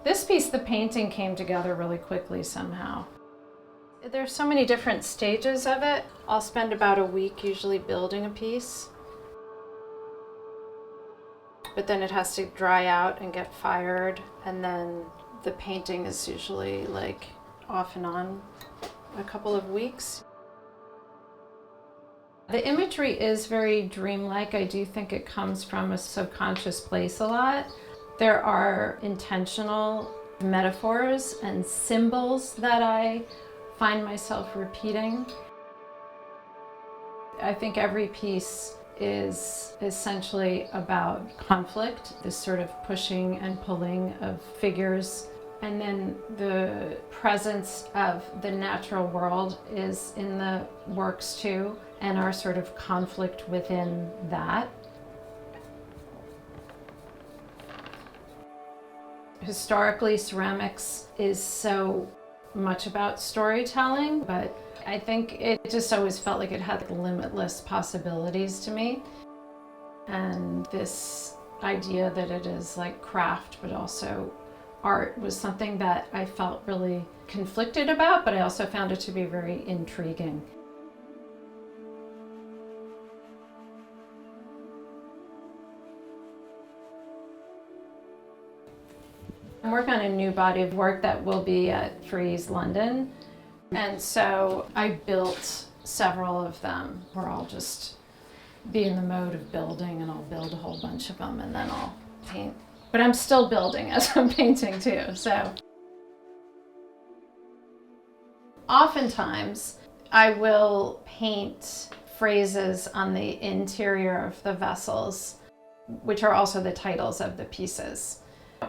This piece, the painting, came together really quickly somehow. There's so many different stages of it. I'll spend about a week usually building a piece. But then it has to dry out and get fired, and then the painting is usually like off and on a couple of weeks. The imagery is very dreamlike. I do think it comes from a subconscious place a lot. There are intentional metaphors and symbols that I find myself repeating. I think every piece is essentially about conflict, this sort of pushing and pulling of figures. And then the presence of the natural world is in the works too, and our sort of conflict within that. Historically, ceramics is so much about storytelling, but I think it just always felt like it had limitless possibilities to me. And this idea that it is like craft, but also art, was something that I felt really conflicted about, but I also found it to be very intriguing. I'm working on a new body of work that will be at Frieze London. And so I built several of them where I'll just be in the mode of building, and I'll build a whole bunch of them and then I'll paint. But I'm still building as I'm painting too, so. Oftentimes I will paint phrases on the interior of the vessels, which are also the titles of the pieces.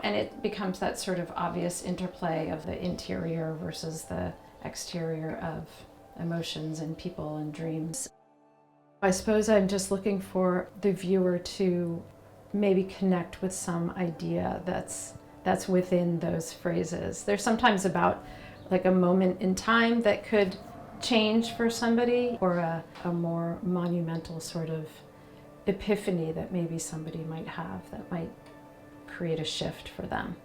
And it becomes that sort of obvious interplay of the interior versus the exterior of emotions and people and dreams. I suppose I'm just looking for the viewer to maybe connect with some idea that's within those phrases. They're sometimes about like a moment in time that could change for somebody, or a more monumental sort of epiphany that maybe somebody might have that might create a shift for them.